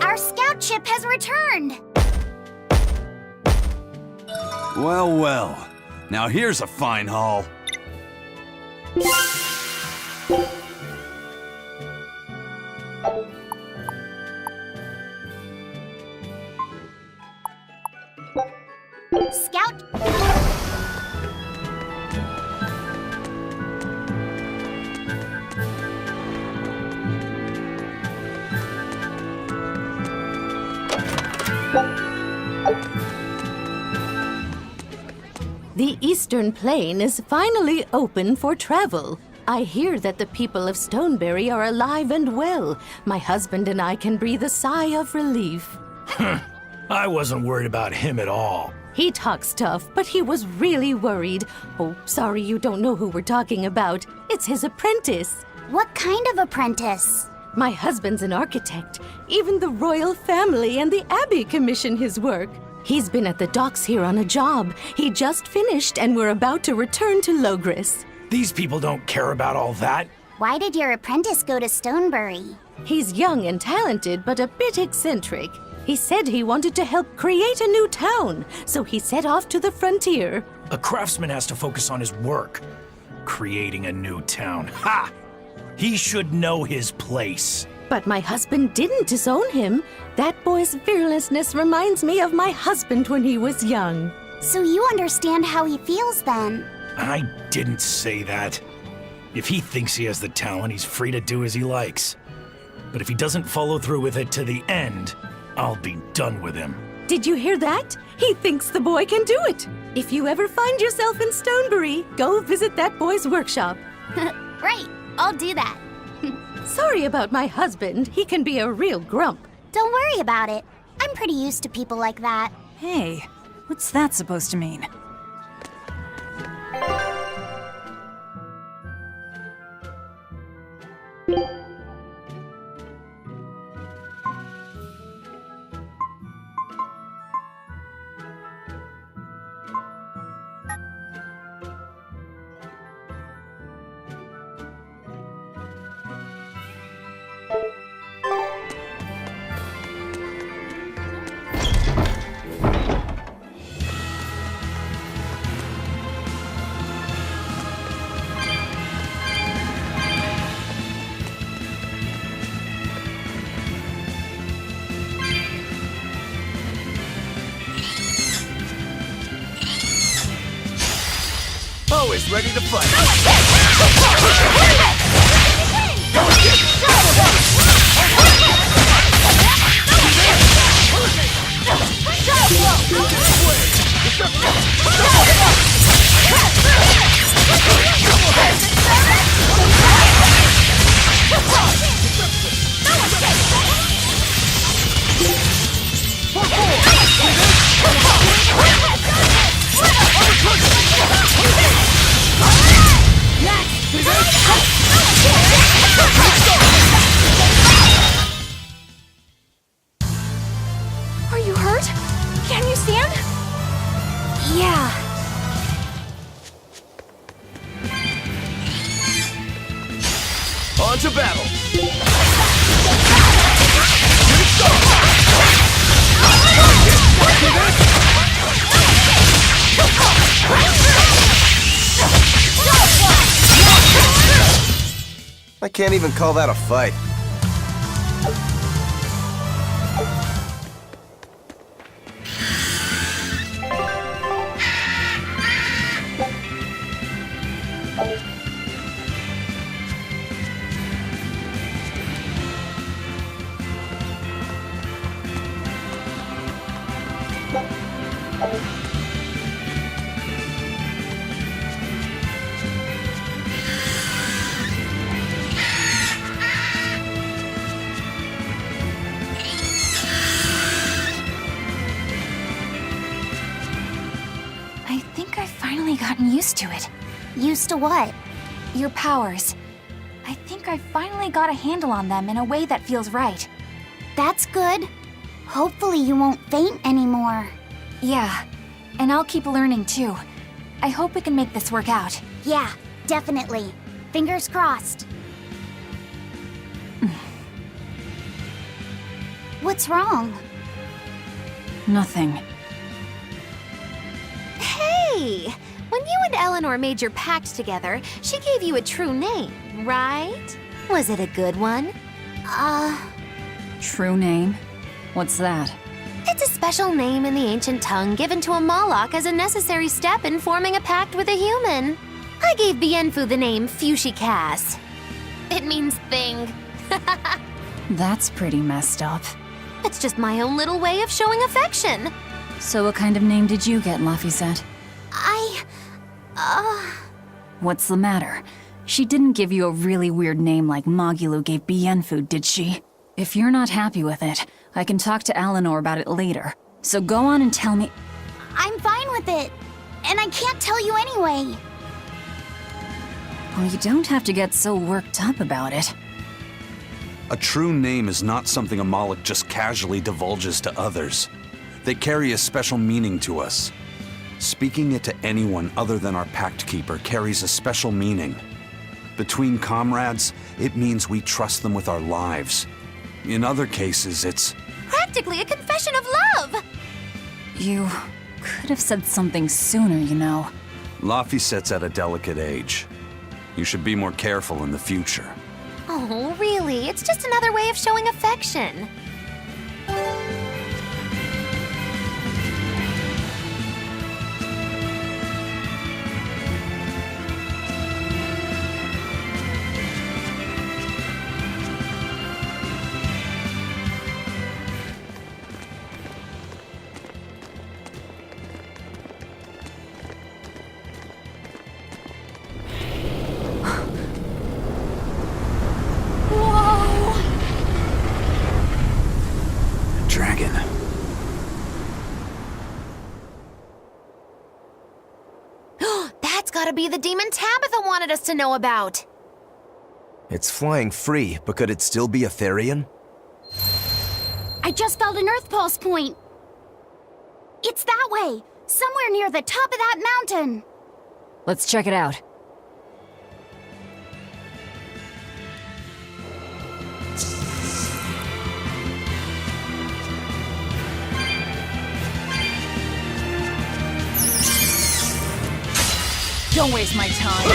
Our scout ship has returned! Well, well. Now here's a fine haul. Scout... The Eastern Plain is finally open for travel. I hear that the people of Stonebury are alive and well. My husband and I can breathe a sigh of relief. I wasn't worried about him at all. He talks tough, but he was really worried. Oh, sorry you don't know who we're talking about. It's his apprentice. What kind of apprentice? My husband's an architect. Even the royal family and the Abbey commission his work. He's been at the docks here on a job. He just finished and we're about to return to Logris. These people don't care about all that. Why did your apprentice go to Stonebury? He's young and talented, but a bit eccentric. He said he wanted to help create a new town, so he set off to the frontier. A craftsman has to focus on his work. Creating a new town. Ha! He should know his place. But my husband didn't disown him. That boy's fearlessness reminds me of my husband when he was young. So you understand how he feels then? I didn't say that. If he thinks he has the talent, he's free to do as he likes. But if he doesn't follow through with it to the end, I'll be done with him. Did you hear that? He thinks the boy can do it. If you ever find yourself in Stonebury, go visit that boy's workshop. Right, I'll do that. Sorry about my husband. He can be a real grump. Don't worry about it. I'm pretty used to people like that. Hey, what's that supposed to mean? Always ready to fight. Are you hurt? Can you stand? Yeah. On to battle. I can't even call that a fight. I think gotten used to it. Used to what? Your powers. I think I finally got a handle on them in a way that feels right. That's good. Hopefully you won't faint anymore. Yeah, and I'll keep learning too. I hope we can make this work out. Yeah, definitely. Fingers crossed. What's wrong? Nothing. Hey! When you and Eleanor made your pact together, she gave you a true name, right? Was it a good one? True name? What's that? It's a special name in the ancient tongue given to a Moloch as a necessary step in forming a pact with a human. I gave Bienfu the name Fushi Cass. It means thing. That's pretty messed up. It's just my own little way of showing affection. So what kind of name did you get, Laphicet? What's the matter? She didn't give you a really weird name like Magulu gave Bienfu, did she? If you're not happy with it, I can talk to Eleanor about it later. So go on and tell me. I'm fine with it. And I can't tell you anyway. Well, you don't have to get so worked up about it. A true name is not something a Moloch just casually divulges to others. They carry a special meaning to us. Speaking it to anyone other than our Pact Keeper carries a special meaning. Between comrades, it means we trust them with our lives. In other cases, it's Practically a confession of love! You could have said something sooner, you know. Laphicet's at a delicate age. You should be more careful in the future. Oh, really? It's just another way of showing affection. Dragon. That's gotta be the demon Tabitha wanted us to know about. It's flying free, but could it still be a Therian? I just felt an Earth Pulse point. It's that way, somewhere near the top of that mountain. Let's check it out. Don't waste my time.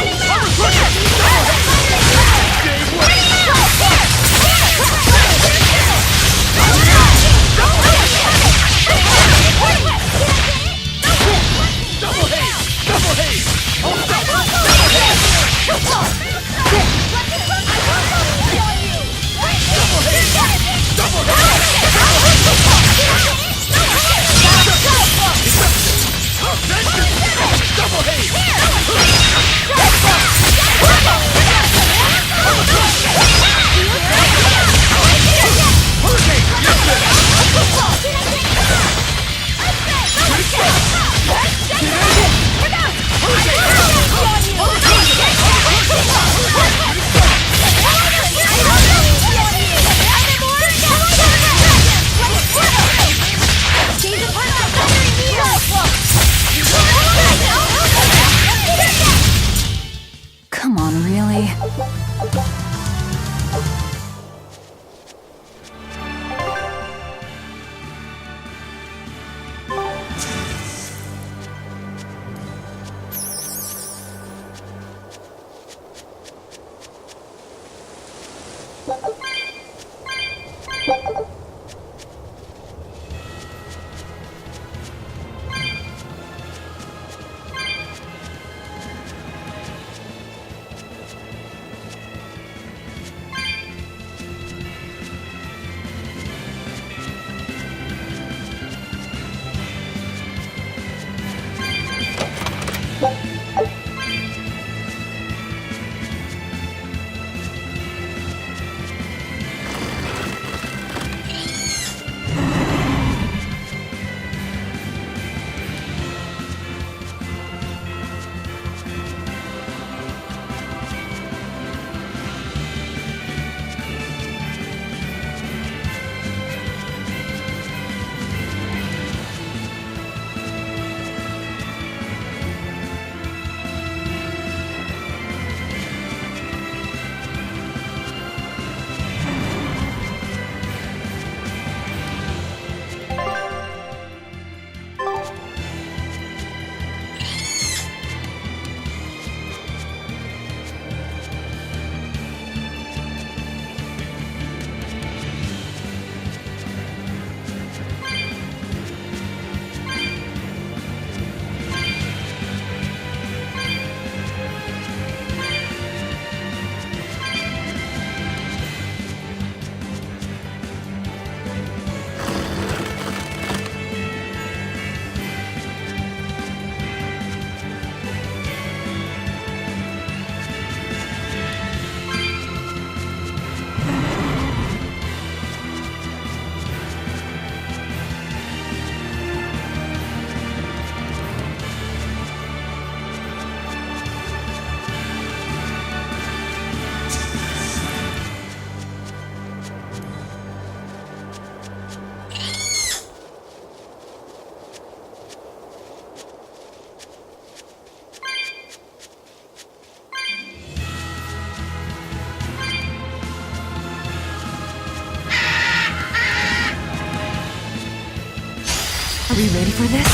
Are we ready for this?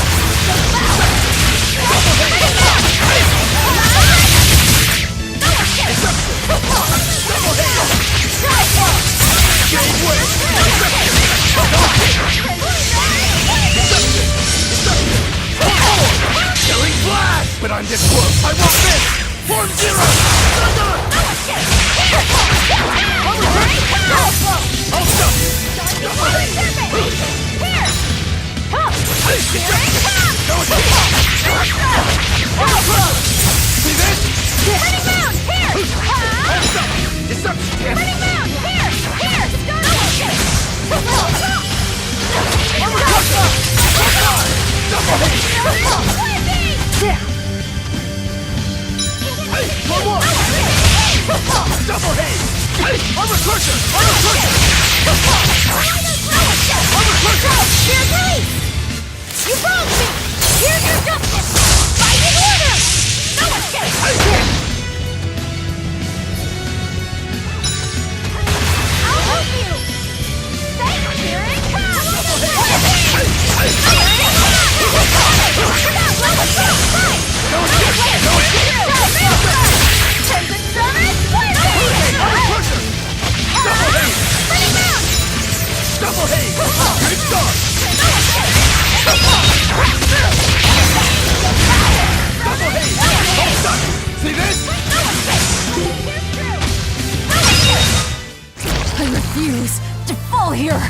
But I'm this close. I won't miss. Form zero. I'll stop. See this? Turning mound! Here! Deception. Turning mound! Here! One more. Double haze. Armor crusher. Armor crusher. Armor crusher. Here's Haze! You broke me! Here's your justice! Fight in order! No escape! I'll help you! Here it comes! Double haze. Good start. Double haze. All stuck. See this? I refuse to fall here!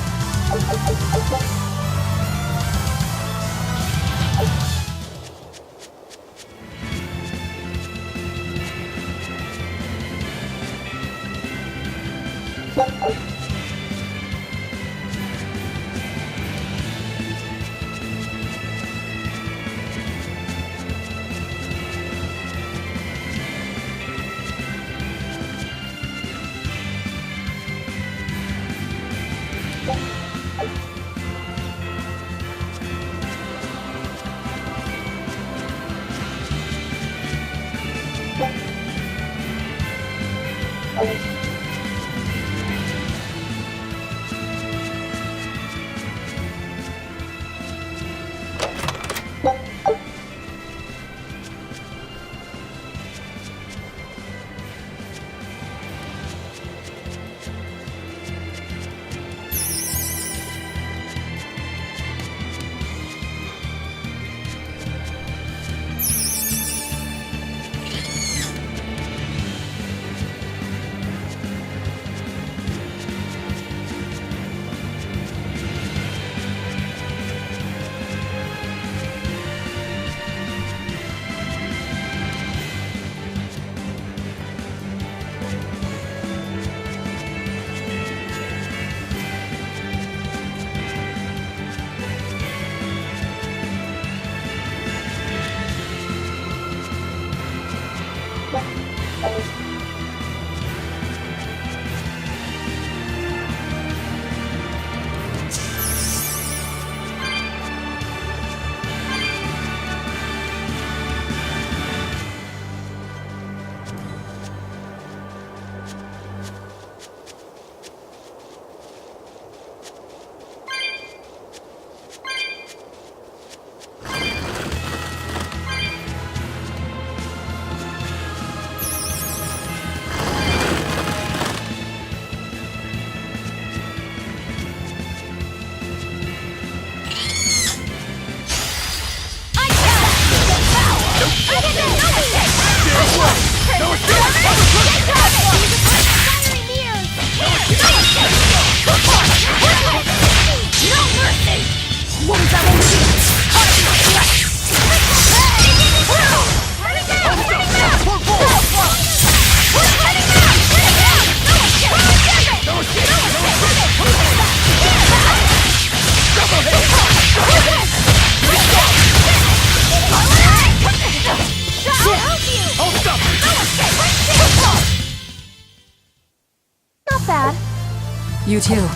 You too.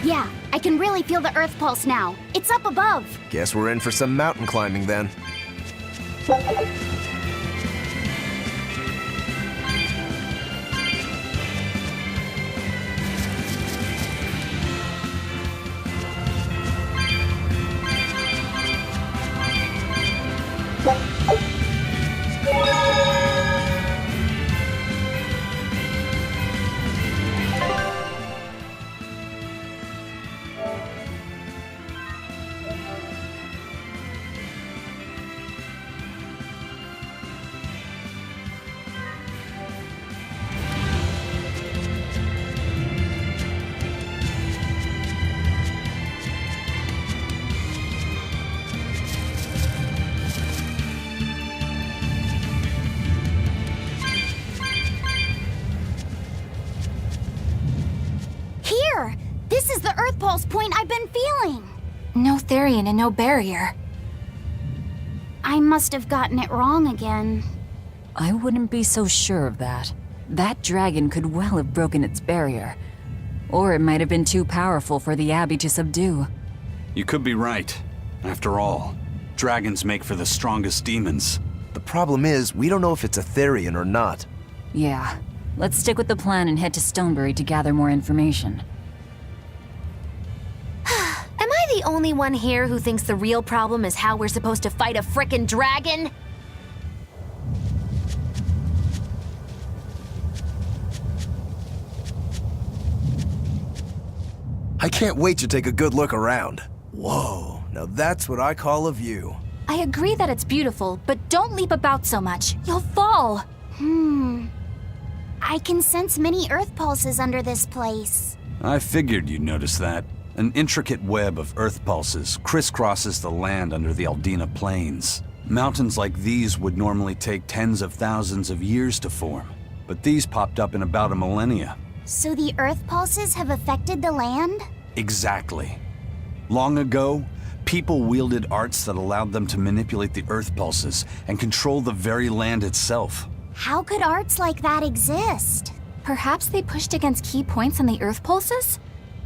Yeah, I can really feel the Earth pulse now. It's up above. Guess we're in for some mountain climbing then. This is the Earth Pulse point I've been feeling. No Therian and no barrier. I must have gotten it wrong again. I wouldn't be so sure of that. That dragon could well have broken its barrier. Or it might have been too powerful for the Abbey to subdue. You could be right. After all, dragons make for the strongest demons. The problem is, we don't know if it's a Therian or not. Yeah. Let's stick with the plan and head to Stonebury to gather more information. Am I the only one here who thinks the real problem is how we're supposed to fight a frickin' dragon? I can't wait to take a good look around. Whoa, now that's what I call a view. I agree that it's beautiful, but don't leap about so much. You'll fall. I can sense many Earth pulses under this place. I figured you'd notice that. An intricate web of earth pulses crisscrosses the land under the Aldina Plains. Mountains like these would normally take tens of thousands of years to form, but these popped up in about a millennia. So the Earth pulses have affected the land? Exactly. Long ago, people wielded arts that allowed them to manipulate the earth pulses and control the very land itself. How could arts like that exist? Perhaps they pushed against key points on the Earth pulses?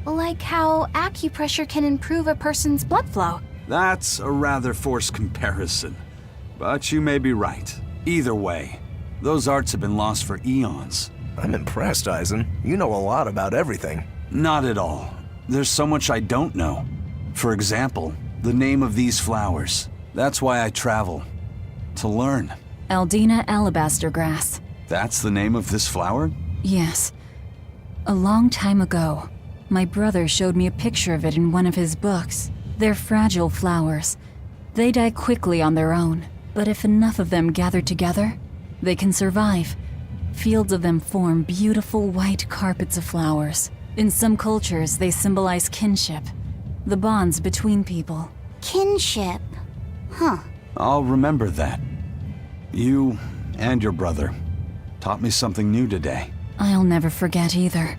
Like how acupressure can improve a person's blood flow. That's a rather forced comparison, but you may be right. Either way, those arts have been lost for eons. I'm impressed, Eisen. You know a lot about everything. Not at all. There's so much I don't know. For example, the name of these flowers. That's why I travel. To learn. Aldina alabaster grass. That's the name of this flower? Yes. A long time ago, my brother showed me a picture of it in one of his books. They're fragile flowers. They die quickly on their own, but if enough of them gather together, they can survive. Fields of them form beautiful white carpets of flowers. In some cultures, they symbolize kinship, the bonds between people. Kinship. Huh. I'll remember that. You and your brother taught me something new today. I'll never forget either.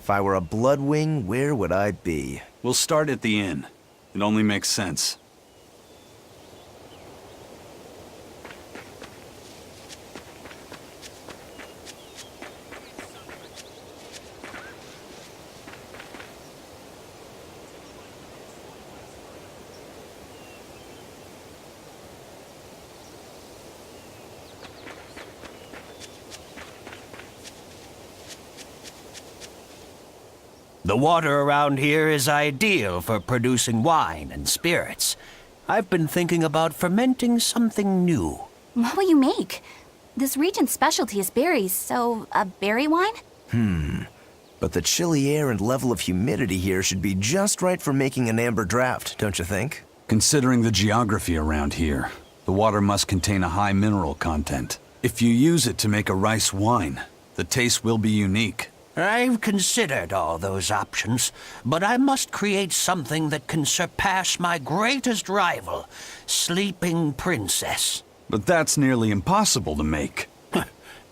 If I were a bloodwing, where would I be? We'll start at the inn. It only makes sense. The water around here is ideal for producing wine and spirits. I've been thinking about fermenting something new. What will you make? This region's specialty is berries, so a berry wine? But the chilly air and level of humidity here should be just right for making an amber draft, don't you think? Considering the geography around here, the water must contain a high mineral content. If you use it to make a rice wine, the taste will be unique. I've considered all those options, but I must create something that can surpass my greatest rival, Sleeping Princess. But that's nearly impossible to make.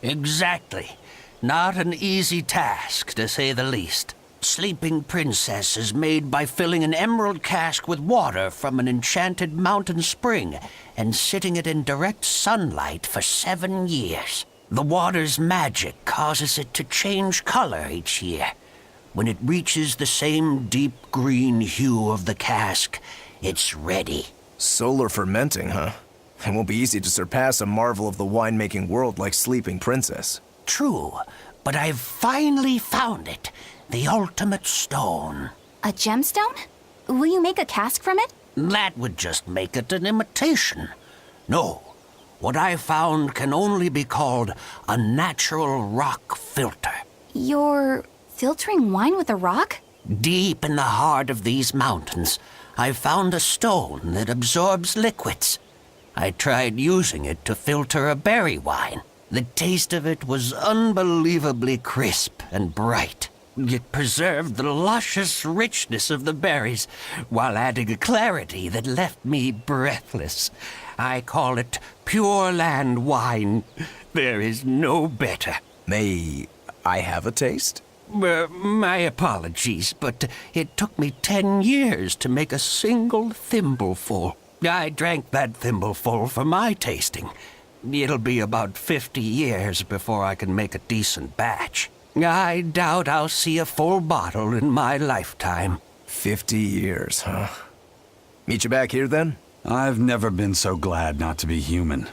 Exactly. Not an easy task, to say the least. Sleeping Princess is made by filling an emerald cask with water from an enchanted mountain spring and sitting it in direct sunlight for 7 years. The water's magic causes it to change color each year. When it reaches the same deep green hue of the cask, it's ready. Solar fermenting, huh? It won't be easy to surpass a marvel of the winemaking world like Sleeping Princess. True, but I've finally found it. The ultimate stone. A gemstone? Will you make a cask from it? That would just make it an imitation. No. What I found can only be called a natural rock filter. You're filtering wine with a rock? Deep in the heart of these mountains, I found a stone that absorbs liquids. I tried using it to filter a berry wine. The taste of it was unbelievably crisp and bright. It preserved the luscious richness of the berries while adding a clarity that left me breathless. I call it Pure Land wine. There is no better. May I have a taste? My apologies, but it took me 10 years to make a single thimbleful. I drank that thimbleful for my tasting. It'll be about 50 years before I can make a decent batch. I doubt I'll see a full bottle in my lifetime. 50 years, huh? Meet you back here then? I've never been so glad not to be human.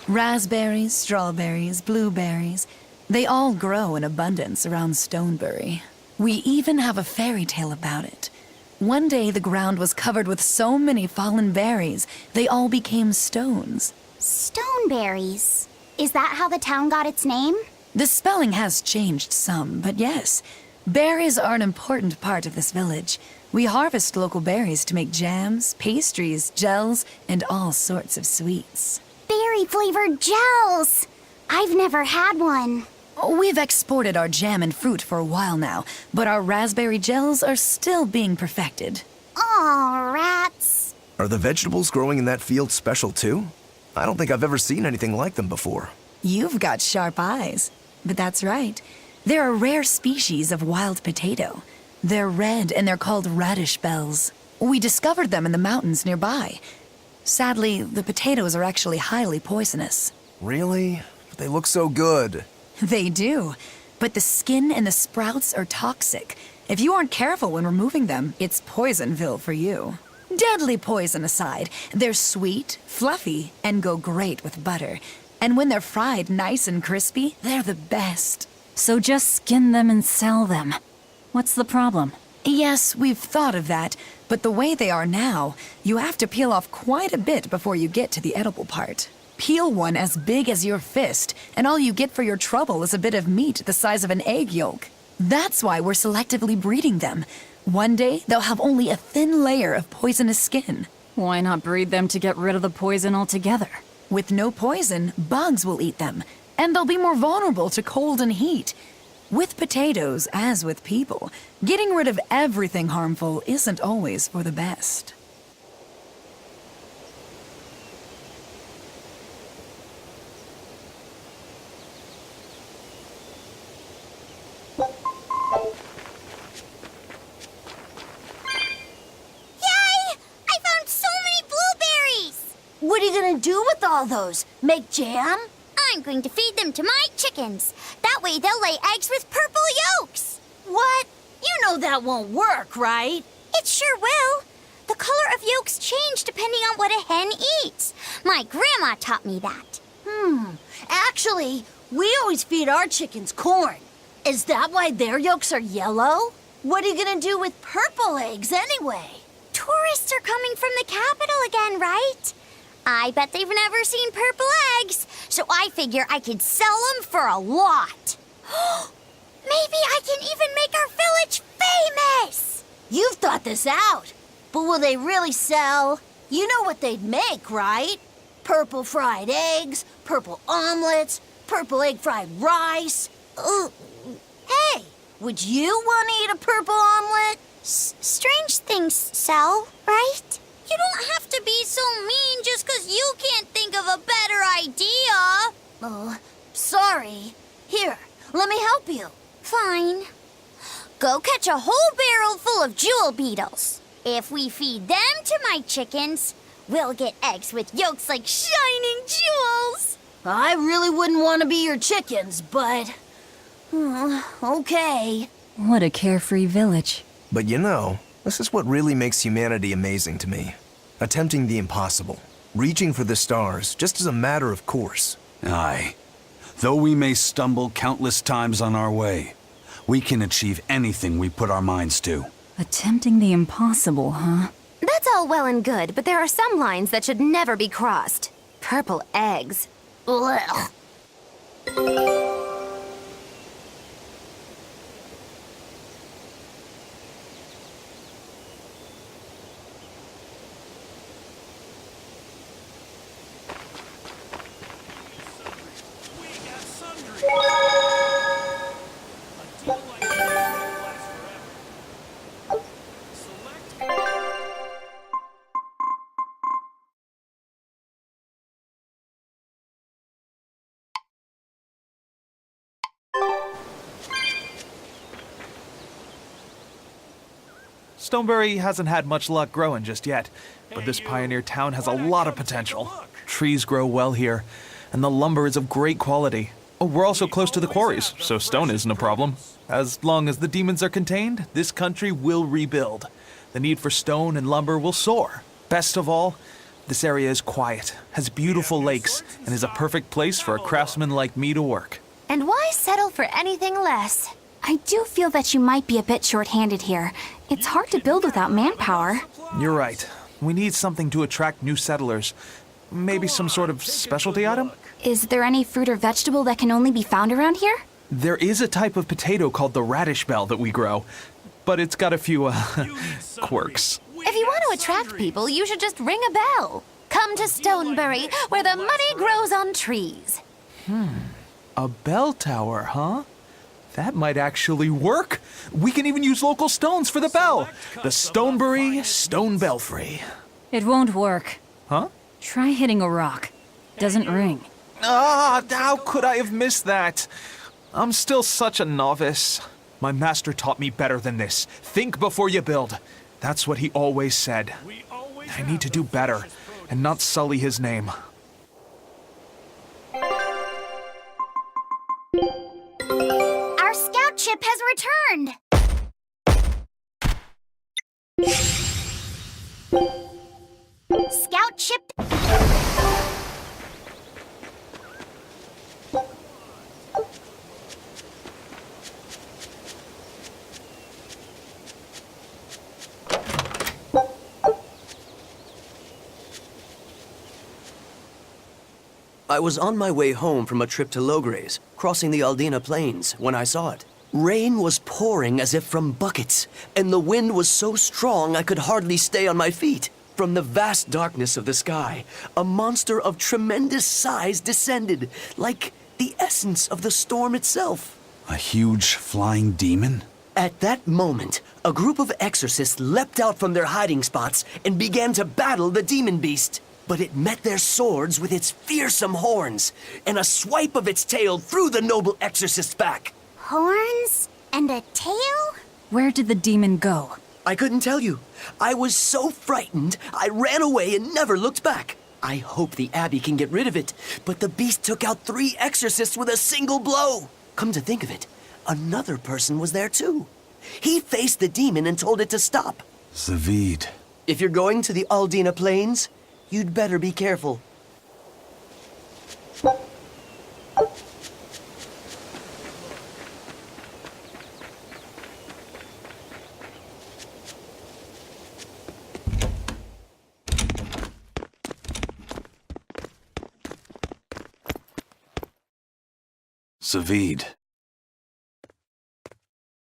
Raspberries, strawberries, blueberries, they all grow in abundance around Stonebury. We even have a fairy tale about it. One day the ground was covered with so many fallen berries, they all became stones. Stoneberries. Is that how the town got its name? The spelling has changed some, but yes, berries are an important part of this village. We harvest local berries to make jams, pastries, gels, and all sorts of sweets. Berry-flavored gels! I've never had one. We've exported our jam and fruit for a while now, but our raspberry gels are still being perfected. Aw, rats. Are the vegetables growing in that field special too? I don't think I've ever seen anything like them before. You've got sharp eyes. But that's right. They're a rare species of wild potato. They're red and they're called radish bells. We discovered them in the mountains nearby. Sadly, the potatoes are actually highly poisonous. Really? But they look so good. They do. But the skin and the sprouts are toxic. If you aren't careful when removing them, it's Poisonville for you. Deadly poison aside, they're sweet, fluffy, and go great with butter. And when they're fried nice and crispy, they're the best. So just skin them and sell them. What's the problem? Yes, we've thought of that, but the way they are now, you have to peel off quite a bit before you get to the edible part. Peel one as big as your fist, and all you get for your trouble is a bit of meat the size of an egg yolk. That's why we're selectively breeding them. One day, they'll have only a thin layer of poisonous skin. Why not breed them to get rid of the poison altogether? With no poison, bugs will eat them, and they'll be more vulnerable to cold and heat. With potatoes, as with people, getting rid of everything harmful isn't always for the best. gonna do with all those? Make jam? I'm going to feed them to my chickens. That way they'll lay eggs with purple yolks. What? You know that won't work, right? It sure will. The color of yolks change depending on what a hen eats. My grandma taught me that. Actually, we always feed our chickens corn. Is that why their yolks are yellow? What are you gonna do with purple eggs anyway? Tourists are coming from the capital again, right? I bet they've never seen purple eggs, so I figure I could sell them for a lot. Maybe I can even make our village famous! You've thought this out, but will they really sell? You know what they'd make, right? Purple fried eggs, purple omelets, purple egg fried rice. Hey, would you want to eat a purple omelet? Strange things sell, right? You don't have to be so mean just 'cause you can't think of a better idea. Oh, sorry. Here, let me help you. Fine. Go catch a whole barrel full of jewel beetles. If we feed them to my chickens, we'll get eggs with yolks like shining jewels. I really wouldn't want to be your chickens, but... okay. What a carefree village. But you know, this is what really makes humanity amazing to me. Attempting the impossible. Reaching for the stars, just as a matter of course. Aye. Though we may stumble countless times on our way, we can achieve anything we put our minds to. Attempting the impossible, huh? That's all well and good, but there are some lines that should never be crossed. Purple eggs. Ugh. Stonebury hasn't had much luck growing just yet, but this pioneer town has a lot of potential. Trees grow well here, and the lumber is of great quality. Oh, we're also close to the quarries, so stone isn't a problem. As long as the demons are contained, this country will rebuild. The need for stone and lumber will soar. Best of all, this area is quiet, has beautiful lakes, and is a perfect place for a craftsman like me to work. And why settle for anything less? I do feel that you might be a bit short-handed here. It's hard to build without manpower. You're right. We need something to attract new settlers. Maybe some sort of specialty item? Is there any fruit or vegetable that can only be found around here? There is a type of potato called the radish bell that we grow, but it's got a few, quirks. If you want to attract people, you should just ring a bell. Come to Stonebury, where the money grows on trees. A bell tower, huh? That might actually work. We can even use local stones for the bell. The Stonebury Stone Belfry. It won't work. Huh? Try hitting a rock. Doesn't ring. Ah, how could I have missed that? I'm still such a novice. My master taught me better than this. Think before you build. That's what he always said. I need to do better and not sully his name. Our scout ship has returned! Scout ship... I was on my way home from a trip to Logres, crossing the Aldina Plains, when I saw it. Rain was pouring as if from buckets, and the wind was so strong I could hardly stay on my feet. From the vast darkness of the sky, a monster of tremendous size descended, like the essence of the storm itself. A huge flying demon? At that moment, a group of exorcists leapt out from their hiding spots and began to battle the demon beast. But it met their swords with its fearsome horns, and a swipe of its tail threw the noble exorcist's back. Horns? And a tail? Where did the demon go? I couldn't tell you. I was so frightened, I ran away and never looked back. I hope the Abbey can get rid of it, but the beast took out 3 exorcists with a single blow. Come to think of it, another person was there too. He faced the demon and told it to stop. Zavid. If you're going to the Aldina Plains, you'd better be careful. Zavid.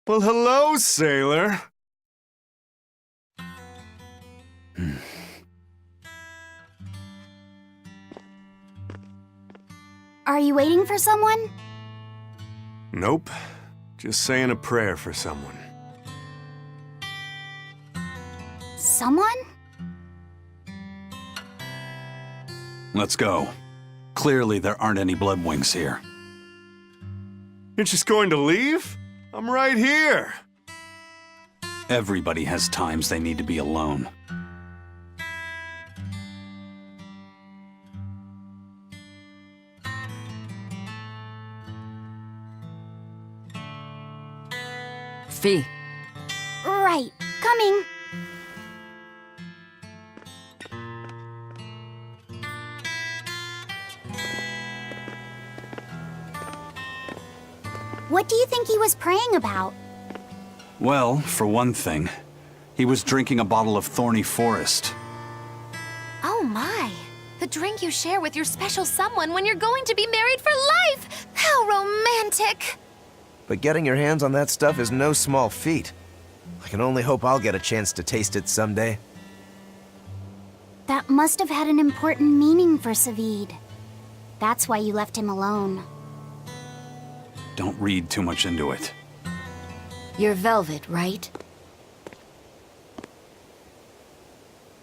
Well, hello, sailor. Are you waiting for someone? Nope. Just saying a prayer for someone. Someone? Let's go. Clearly there aren't any bloodwings here. You're just going to leave? I'm right here. Everybody has times they need to be alone. Fee. Right, coming. What do you think he was praying about? Well, for one thing, he was drinking a bottle of Thorny Forest. Oh my. The drink you share with your special someone when you're going to be married for life! How romantic! But getting your hands on that stuff is no small feat. I can only hope I'll get a chance to taste it someday. That must have had an important meaning for Savid. That's why you left him alone. Don't read too much into it. You're Velvet, right?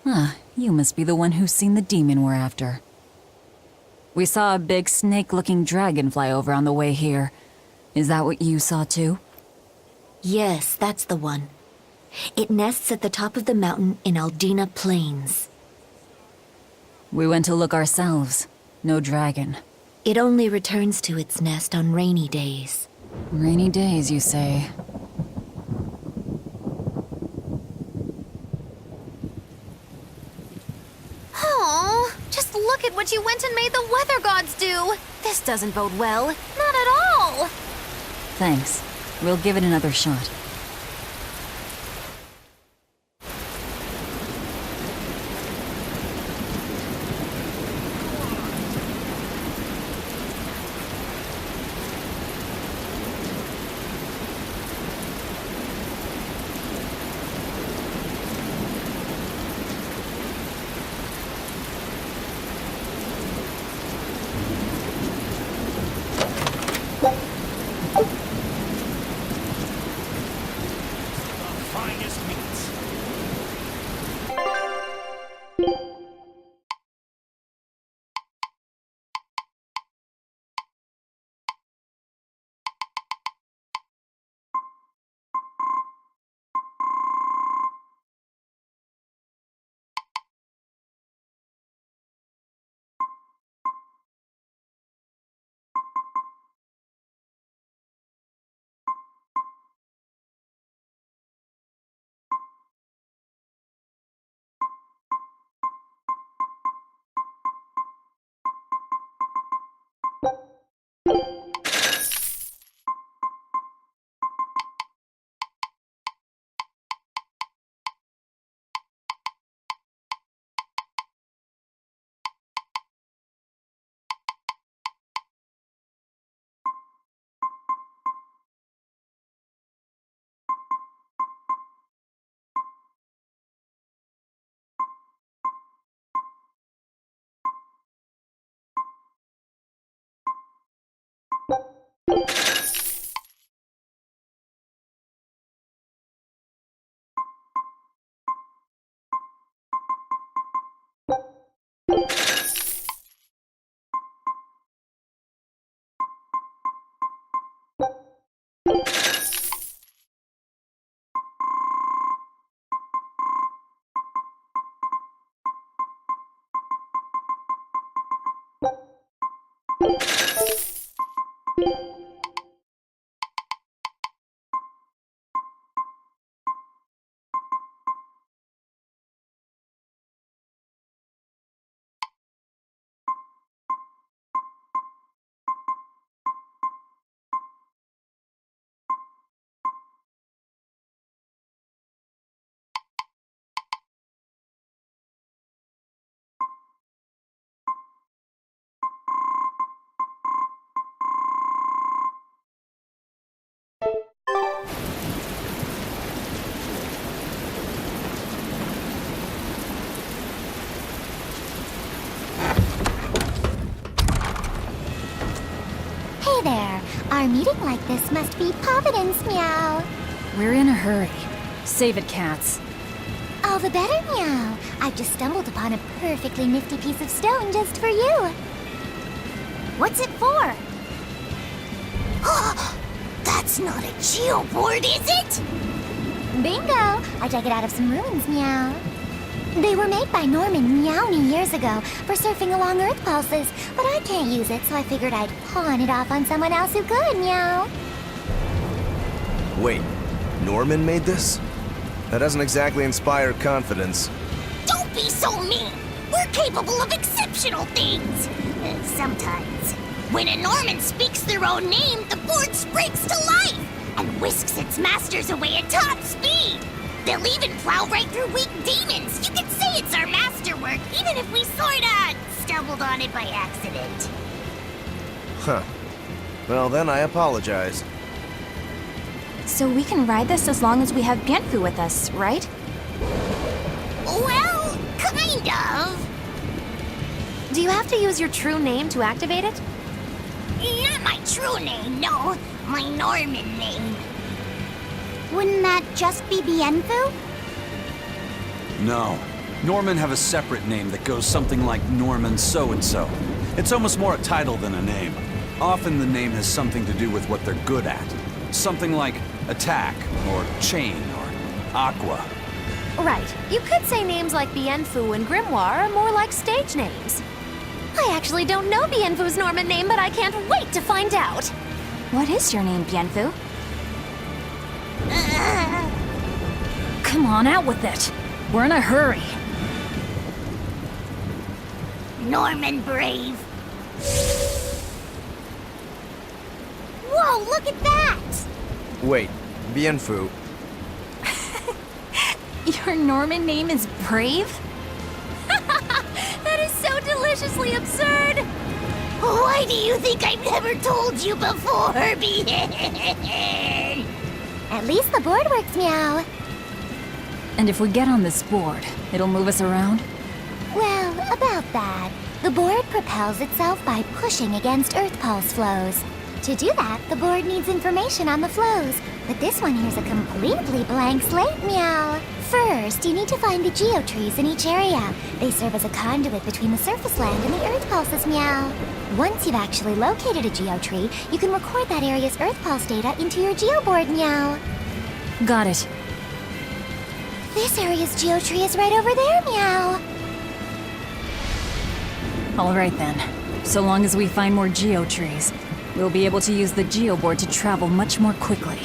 Huh, you must be the one who's seen the demon we're after. We saw a big snake-looking dragon fly over on the way here. Is that what you saw too? Yes, that's the one. It nests at the top of the mountain in Aldina Plains. We went to look ourselves. No dragon. It only returns to its nest on rainy days. Rainy days, you say? Oh, just look at what you went and made the weather gods do! This doesn't bode well. Not at all! Thanks. We'll give it another shot. Finest meats. meeting like this must be providence, meow. We're in a hurry. Save it, cats. All the better, meow. I've just stumbled upon a perfectly nifty piece of stone just for you. What's it for? That's not a geoboard, is it? Bingo! I dug it out of some ruins, meow. They were made by Norman Meowny years ago for surfing along Earth pulses, but I can't use it, so I figured I'd pawn it off on someone else who could, meow. Wait, Norman made this? That doesn't exactly inspire confidence. Don't be so mean! We're capable of exceptional things! Sometimes. When a Norman speaks their own name, the board springs to life and whisks its masters away at top speed. They'll even plow right through weak demons. You could say it's our masterwork, even if we sorta stumbled on it by accident. Huh. Well, then I apologize. So we can ride this as long as we have Bienfu with us, right? Well, kind of. Do you have to use your true name to activate it? Not my true name, no. My Norman name. Wouldn't that just be Bienfu? No. Norman have a separate name that goes something like Norman so-and-so. It's almost more a title than a name. Often the name has something to do with what they're good at. Something like attack, or chain, or aqua. Right. You could say names like Bienfu and Grimoire are more like stage names. I actually don't know Bienfu's Norman name, but I can't wait to find out. What is your name, Bienfu? Come on, out with it. We're in a hurry. Norman Brave. Whoa, look at that! Wait, Bienfu. Your Norman name is Brave? That is so deliciously absurd! Why do you think I've never told you before, Bien? At least the board works, meow. And if we get on this board, it'll move us around? Well, about that. The board propels itself by pushing against Earth pulse flows. To do that, the board needs information on the flows. But this one here's a completely blank slate, meow. First, you need to find the geotrees in each area. They serve as a conduit between the surface land and the Earth pulses, meow. Once you've actually located a geotree, you can record that area's Earth pulse data into your geoboard, meow. Got it. This area's geotree is right over there, meow. All right then. So long as we find more geotrees, we'll be able to use the geoboard to travel much more quickly.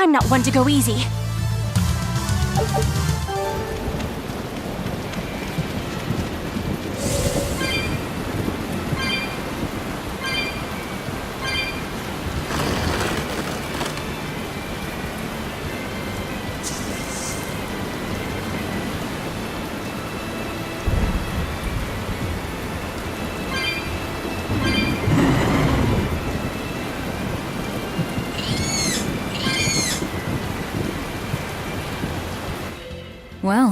I'm not one to go easy. Well,